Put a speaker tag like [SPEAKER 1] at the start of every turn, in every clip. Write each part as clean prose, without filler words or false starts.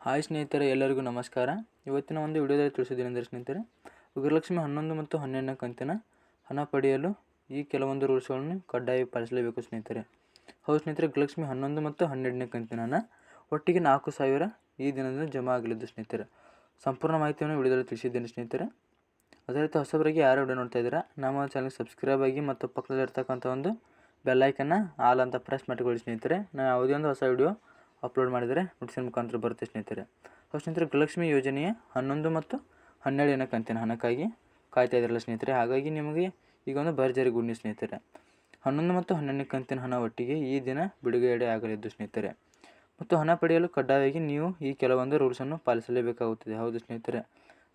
[SPEAKER 1] Hi ಸ್ನೇಹಿತರೆ, ಎಲ್ಲರಿಗೂ ನಮಸ್ಕಾರ. ಇವತ್ತಿನ ಒಂದು ವಿಡಿಯೋದಲ್ಲಿ ತಿಳಿಸಿದ್ದೇನೆಂದರೆ ಸ್ನೇಹಿತರೆ, ಗೃಹಲಕ್ಷ್ಮಿ 11 ಮತ್ತು 12ನೇ ಕಂತಿನ ಹಣ ಪಡೆಯಲು ಈ ಕೆಲವೊಂದು ರೂಲ್ಸ್ಗಳನ್ನು ಕಡ್ಡಾಯ ಪಾಲಿಸಲೇಬೇಕು ಸ್ನೇಹಿತರೆ. ಹೌದು ಸ್ನೇಹಿತರೆ, ಗೃಹಲಕ್ಷ್ಮಿ 11 ಮತ್ತು 12ನೇ ಕಂತಿನ ಹಣ ಒಟ್ಟಿಗೆ 4,000 ಈ ದಿನದಿಂದ ಜಮಾ ಆಗಲಿದ್ದು ಸ್ನೇಹಿತರೆ. ಸಂಪೂರ್ಣ ಮಾಹಿತಿಯನ್ನು ವಿಡಿಯೋದಲ್ಲಿ ತಿಳಿಸಿದ್ದೇನೆ ಸ್ನೇಹಿತರೆ. ಅದೇ ರೀತಿ ಹೊಸಬರಿಗೆ ಯಾರು ವಿಡಿಯೋ ನೋಡ್ತಾ ಇದ್ದೀರಾ, ನಮ್ಮ ಚಾನಲ್ಗೆ ಸಬ್ಸ್ಕ್ರೈಬ್ ಆಗಿ ಮತ್ತು ಪಕ್ಕದಲ್ಲಿರ್ತಕ್ಕಂಥ ಒಂದು ಬೆಲ್ಲೈಕನ್ನ ಆಲ್ ಅಂತ ಪ್ರೆಸ್ ಮಾಡಿಕೊಳ್ಳಿ ಸ್ನೇಹಿತರೆ. ನಾನು ಯಾವುದೇ ಒಂದು ಹೊಸ ವಿಡಿಯೋ ಅಪ್ಲೋಡ್ ಮಾಡಿದರೆ ನೋಟಿಫಿಕೇಶನ್ ಮುಖಾಂತರ ಬರುತ್ತೆ ಸ್ನೇಹಿತರೆ. ಸ್ನೇಹಿತರೆ, ಗೃಹಲಕ್ಷ್ಮಿ ಯೋಜನೆಯ 11 ಮತ್ತು 12ನೇ ಕಂತಿನ ಹಣಕ್ಕಾಗಿ ಕಾಯ್ತಾ ಇದ್ದಿರಲ್ಲ ಸ್ನೇಹಿತರೆ. ಹಾಗಾಗಿ ನಿಮಗೆ ಈಗ ಒಂದು ಭರ್ಜರಿ ಗುಡ್ ನ್ಯೂಸ್ ಸ್ನೇಹಿತರೆ. 11 ಮತ್ತು 12ನೇ ಕಂತಿನ ಹಣ ಒಟ್ಟಿಗೆ ಈ ದಿನ ಬಿಡುಗಡೆ ಆಗಲಿದ್ದು ಸ್ನೇಹಿತರೆ. ಮತ್ತು ಹಣ ಪಡೆಯಲು ಕಡ್ಡಾಯವಾಗಿ ನೀವು ಈ ಕೆಲವೊಂದು ರೂಲ್ಸನ್ನು ಪಾಲಿಸಲೇಬೇಕಾಗುತ್ತದೆ. ಹೌದು ಸ್ನೇಹಿತರೆ.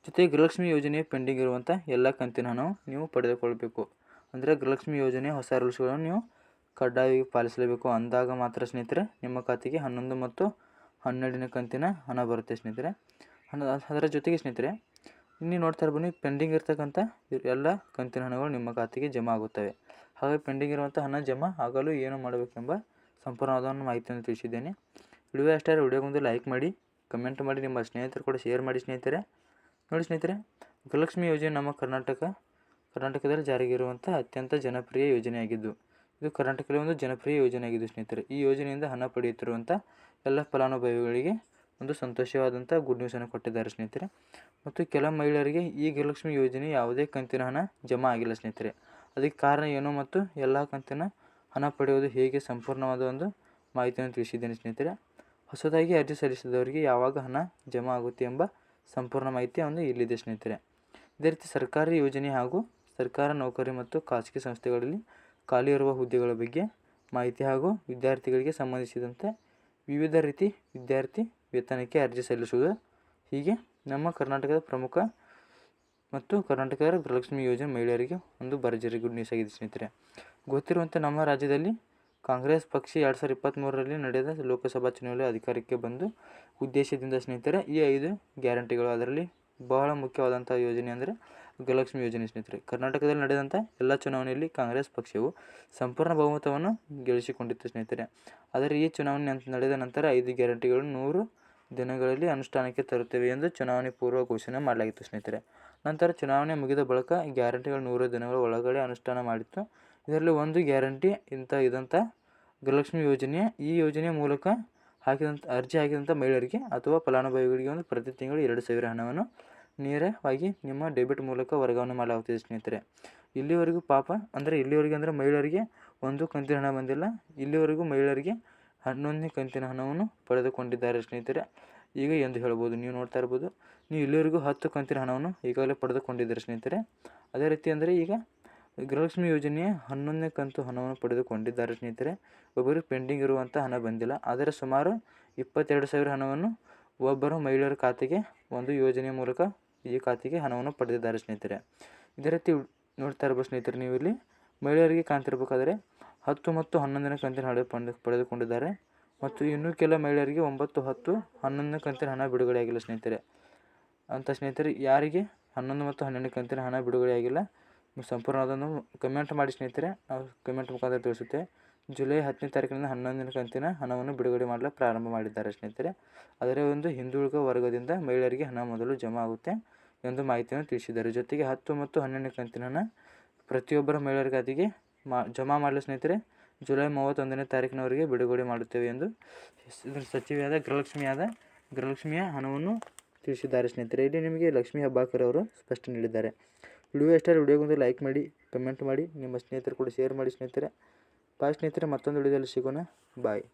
[SPEAKER 1] ಜೊತೆಗೆ ಗೃಹಲಕ್ಷ್ಮಿ ಯೋಜನೆಯ ಪೆಂಡಿಂಗ್ ಇರುವಂಥ ಎಲ್ಲ ಕಂತಿನ ಹಣವು ನೀವು ಪಡೆದುಕೊಳ್ಳಬೇಕು. ಅಂದರೆ ಗೃಹಲಕ್ಷ್ಮಿ ಯೋಜನೆಯ ಹೊಸ ರೂಲ್ಸ್ಗಳನ್ನು ನೀವು ಕಡ್ಡಾಯವಾಗಿ ಪಾಲಿಸಲೇಬೇಕು. ಅಂದಾಗ ಮಾತ್ರ ಸ್ನೇಹಿತರೆ ನಿಮ್ಮ ಖಾತೆಗೆ 11 ಮತ್ತು 12ನೇ ಕಂತಿನ ಹಣ ಬರುತ್ತೆ ಸ್ನೇಹಿತರೆ. ಅದರ ಜೊತೆಗೆ ಸ್ನೇಹಿತರೆ, ನೀವು ನೋಡ್ತಾ ಇರ್ಬೋದು, ಪೆಂಡಿಂಗ್ ಇರ್ತಕ್ಕಂಥ ಎಲ್ಲ ಕಂತಿನ ಹಣಗಳು ನಿಮ್ಮ ಖಾತೆಗೆ ಜಮಾ ಆಗುತ್ತವೆ. ಹಾಗೆ ಪೆಂಡಿಂಗ್ ಇರುವಂಥ ಹಣ ಜಮಾ ಆಗಲು ಏನು ಮಾಡಬೇಕೆಂಬ ಸಂಪೂರ್ಣವಾದ ಮಾಹಿತಿಯನ್ನು ತಿಳಿಸಿದ್ದೇನೆ. ವಿಡಿಯೋ ಅಷ್ಟೇ, ವಿಡಿಯೋಗೊಂದು ಲೈಕ್ ಮಾಡಿ, ಕಮೆಂಟ್ ಮಾಡಿ, ನಿಮ್ಮ ಸ್ನೇಹಿತರು ಕೂಡ ಶೇರ್ ಮಾಡಿ ಸ್ನೇಹಿತರೆ. ನೋಡಿ ಸ್ನೇಹಿತರೆ, ಗೃಹಲಕ್ಷ್ಮಿ ಯೋಜನೆ ನಮ್ಮ ಕರ್ನಾಟಕದಲ್ಲಿ ಜಾರಿಗೆ ಇರುವಂಥ ಅತ್ಯಂತ ಜನಪ್ರಿಯ ಯೋಜನೆಯಾಗಿದ್ದು, ಇದು ಕರ್ನಾಟಕದಲ್ಲಿ ಒಂದು ಜನಪ್ರಿಯ ಯೋಜನೆಯಾಗಿದೆ ಸ್ನೇಹಿತರೆ. ಈ ಯೋಜನೆಯಿಂದ ಹಣ ಪಡೆಯುತ್ತಿರುವಂಥ ಎಲ್ಲ ಫಲಾನುಭವಿಗಳಿಗೆ ಒಂದು ಸಂತೋಷವಾದಂಥ ಗುಡ್ ನ್ಯೂಸನ್ನು ಕೊಟ್ಟಿದ್ದಾರೆ ಸ್ನೇಹಿತರೆ. ಮತ್ತು ಕೆಲ ಮಹಿಳೆಯರಿಗೆ ಈ ಗೃಹಲಕ್ಷ್ಮಿ ಯೋಜನೆ ಯಾವುದೇ ಕಂತಿನ ಹಣ ಜಮಾ ಆಗಿಲ್ಲ ಸ್ನೇಹಿತರೆ. ಅದಕ್ಕೆ ಕಾರಣ ಏನು ಮತ್ತು ಎಲ್ಲ ಕಂತಿನ ಹಣ ಪಡೆಯುವುದು ಹೇಗೆ ಸಂಪೂರ್ಣವಾದ ಒಂದು ಮಾಹಿತಿಯನ್ನು ತಿಳಿಸಿದ್ದೇನೆ ಸ್ನೇಹಿತರೆ. ಹೊಸದಾಗಿ ಅರ್ಜಿ ಸಲ್ಲಿಸಿದವರಿಗೆ ಯಾವಾಗ ಹಣ ಜಮಾ ಆಗುತ್ತೆ ಎಂಬ ಸಂಪೂರ್ಣ ಮಾಹಿತಿ ಒಂದು ಇಲ್ಲಿದೆ ಸ್ನೇಹಿತರೆ. ಇದೇ ರೀತಿ ಸರ್ಕಾರಿ ಯೋಜನೆ ಹಾಗೂ ಸರ್ಕಾರ ನೌಕರಿ ಮತ್ತು ಖಾಸಗಿ ಸಂಸ್ಥೆಗಳಲ್ಲಿ ಖಾಲಿ ಇರುವ ಹುದ್ದೆಗಳ ಬಗ್ಗೆ ಮಾಹಿತಿ ಹಾಗೂ ವಿದ್ಯಾರ್ಥಿಗಳಿಗೆ ಸಂಬಂಧಿಸಿದಂತೆ ವಿವಿಧ ರೀತಿ ವಿದ್ಯಾರ್ಥಿ ವೇತನಕ್ಕೆ ಅರ್ಜಿ ಸಲ್ಲಿಸುವುದು, ಹೀಗೆ ನಮ್ಮ ಕರ್ನಾಟಕದ ಪ್ರಮುಖ ಮತ್ತು ಕರ್ನಾಟಕದ ಗೃಹಲಕ್ಷ್ಮಿ ಯೋಜನೆ ಮಹಿಳೆಯರಿಗೆ ಒಂದು ಭರ್ಜರಿ ಗುಡ್ ನ್ಯೂಸ್ ಆಗಿದೆ ಸ್ನೇಹಿತರೆ. ಗೊತ್ತಿರುವಂತೆ ನಮ್ಮ ರಾಜ್ಯದಲ್ಲಿ ಕಾಂಗ್ರೆಸ್ ಪಕ್ಷ 2023ರಲ್ಲಿ ನಡೆದ ಲೋಕಸಭಾ ಚುನಾವಣೆಯಲ್ಲಿ ಅಧಿಕಾರಕ್ಕೆ ಬಂದು ಉದ್ದೇಶದಿಂದ ಸ್ನೇಹಿತರೆ ಈ 5 ಗ್ಯಾರಂಟಿಗಳು, ಅದರಲ್ಲಿ ಬಹಳ ಮುಖ್ಯವಾದಂಥ ಯೋಜನೆ ಅಂದರೆ ಗೃಹಲಕ್ಷ್ಮಿ ಯೋಜನೆ ಸ್ನೇಹಿತರೆ. ಕರ್ನಾಟಕದಲ್ಲಿ ನಡೆದಂಥ ಎಲ್ಲ ಚುನಾವಣೆಯಲ್ಲಿ ಕಾಂಗ್ರೆಸ್ ಪಕ್ಷವು ಸಂಪೂರ್ಣ ಬಹುಮತವನ್ನು ಗಳಿಸಿಕೊಂಡಿತ್ತು ಸ್ನೇಹಿತರೆ. ಆದರೆ ಈ ಚುನಾವಣೆ ನಡೆದ ನಂತರ 5 ಗ್ಯಾರಂಟಿಗಳು 100 ದಿನಗಳಲ್ಲಿ ಅನುಷ್ಠಾನಕ್ಕೆ ತರುತ್ತೇವೆ ಎಂದು ಚುನಾವಣೆ ಪೂರ್ವ ಘೋಷಣೆ ಮಾಡಲಾಗಿತ್ತು ಸ್ನೇಹಿತರೆ. ನಂತರ ಚುನಾವಣೆ ಮುಗಿದ ಬಳಿಕ ಗ್ಯಾರಂಟಿಗಳು 100 ದಿನಗಳ ಒಳಗಡೆ ಅನುಷ್ಠಾನ ಮಾಡಿತ್ತು. ಇದರಲ್ಲಿ ಒಂದು ಗ್ಯಾರಂಟಿ ಇದಂಥ ಗೃಹಲಕ್ಷ್ಮಿ ಯೋಜನೆಯ ಈ ಯೋಜನೆಯ ಮೂಲಕ ಅರ್ಜಿ ಹಾಕಿದಂಥ ಮಹಿಳೆಯರಿಗೆ ಅಥವಾ ಫಲಾನುಭವಿಗಳಿಗೆ ಒಂದು ಪ್ರತಿ ತಿಂಗಳು 2,000 ಹಣವನ್ನು ನೇರವಾಗಿ ನಿಮ್ಮ ಡೆಬಿಟ್ ಮೂಲಕ ವರ್ಗಾವಣೆ ಮಾಡಲಾಗುತ್ತಿದೆ ಸ್ನೇಹಿತರೆ. ಇಲ್ಲಿವರೆಗೂ ಇಲ್ಲಿವರೆಗೆ ಮಹಿಳೆಯರಿಗೆ ಒಂದು ಕಂತಿನ ಹಣ ಬಂದಿಲ್ಲ. ಇಲ್ಲಿವರೆಗೂ ಮಹಿಳೆಯರಿಗೆ 11ನೇ ಕಂತಿನ ಹಣವನ್ನು ಪಡೆದುಕೊಂಡಿದ್ದಾರೆ ಸ್ನೇಹಿತರೆ. ಈಗ ಎಂದು ಹೇಳ್ಬೋದು, ನೀವು ನೋಡ್ತಾ ಇರ್ಬೋದು, ನೀವು ಇಲ್ಲಿವರೆಗೂ 10 ಕಂತಿನ ಹಣವನ್ನು ಈಗಾಗಲೇ ಪಡೆದುಕೊಂಡಿದ್ದೀರಿ ಸ್ನೇಹಿತರೆ. ಅದೇ ರೀತಿ ಅಂದರೆ ಈಗ ಗೃಹಲಕ್ಷ್ಮಿ ಯೋಜನೆಯ 11ನೇ ಕಂತು ಹಣವನ್ನು ಪಡೆದುಕೊಂಡಿದ್ದಾರೆ ಸ್ನೇಹಿತರೆ. ಒಬ್ಬರು ಪೆಂಡಿಂಗ್ ಇರುವಂಥ ಹಣ ಬಂದಿಲ್ಲ. ಆದರೆ ಸುಮಾರು 22,000 ಹಣವನ್ನು ಒಬ್ಬರು ಮಹಿಳೆಯರ ಖಾತೆಗೆ ಒಂದು ಯೋಜನೆಯ ಮೂಲಕ ಈ ಖಾತೆಗೆ ಹಣವನ್ನು ಪಡೆದಿದ್ದಾರೆ ಸ್ನೇಹಿತರೆ. ಇದೇ ರೀತಿ ನೋಡ್ತಾ ಇರ್ಬೋದು ಸ್ನೇಹಿತರೆ, ನೀವು ಇಲ್ಲಿ ಮಹಿಳೆಯರಿಗೆ ಕಾಣ್ತಿರ್ಬೇಕಾದ್ರೆ 10 ಮತ್ತು 11ನೇ ಕಂತಿನ ಹಣ ಪಡೆದುಕೊಂಡಿದ್ದಾರೆ. ಮತ್ತು ಇನ್ನೂ ಕೆಲ ಮಹಿಳೆಯರಿಗೆ 9, 10, 11ನೇ ಕಂತಿನ ಹಣ ಬಿಡುಗಡೆ ಆಗಿಲ್ಲ ಸ್ನೇಹಿತರೆ. ಅಂತ ಸ್ನೇಹಿತರೆ, ಯಾರಿಗೆ 11 ಮತ್ತು 12ನೇ ಕಂತಿನ ಹಣ ಬಿಡುಗಡೆ ಆಗಿಲ್ಲ ಸಂಪೂರ್ಣವಾದನ್ನು ಕಮೆಂಟ್ ಮಾಡಿ ಸ್ನೇಹಿತರೆ. ನಾವು ಕಮೆಂಟ್ ಮುಖಾಂತರ ತಿಳಿಸುತ್ತೆ. ಜುಲೈ 10ನೇ ತಾರೀಕಿನಿಂದ 11ನೇ ಕಂತಿನ ಹಣವನ್ನು ಬಿಡುಗಡೆ ಮಾಡಲು ಪ್ರಾರಂಭ ಮಾಡಿದ್ದಾರೆ ಸ್ನೇಹಿತರೆ. ಅದರ ಒಂದು ಹಿಂದುಳಿದ ವರ್ಗದಿಂದ ಮಹಿಳೆಯರಿಗೆ ಹಣ ಮೊದಲು ಜಮಾ ಆಗುತ್ತೆ ಎಂದು ಮಾಹಿತಿಯನ್ನು ತಿಳಿಸಿದ್ದಾರೆ. ಜೊತೆಗೆ 10 ಮತ್ತು 12ನೇ ಕಂತಿನ ಹಣ ಪ್ರತಿಯೊಬ್ಬರ ಮಹಿಳೆಯರ ಖಾತೆಗೆ ಜಮಾ ಮಾಡಲು ಸ್ನೇಹಿತರೆ ಜುಲೈ 31ನೇ ತಾರೀಕಿನವರೆಗೆ ಬಿಡುಗಡೆ ಮಾಡುತ್ತೇವೆ ಎಂದು ಸಚಿವೆಯಾದ ಗೃಹಲಕ್ಷ್ಮಿಯ ಹಣವನ್ನು ತಿಳಿಸಿದ್ದಾರೆ ಸ್ನೇಹಿತರೆ. ಇಲ್ಲಿ ನಿಮಗೆ ಲಕ್ಷ್ಮೀ ಹೆಬ್ಬಾಳ್ಕರ್ ಅವರು ಸ್ಪಷ್ಟನೆ ನೀಡಿದ್ದಾರೆ. ವಿಡಿಯೋ ಇಷ್ಟ ವಿಡಿಯೋಗೊಂದು ಲೈಕ್ ಮಾಡಿ, ಕಮೆಂಟ್ ಮಾಡಿ, ನಿಮ್ಮ ಸ್ನೇಹಿತರು ಕೂಡ ಶೇರ್ ಮಾಡಿ ಸ್ನೇಹಿತರೆ. ಬಾಯ್ ಸ್ನೇಹಿತರೆ, ಮತ್ತೊಂದು ವಿಡಿಯೋದಲ್ಲಿ ಸಿಗೋಣ. ಬಾಯ್.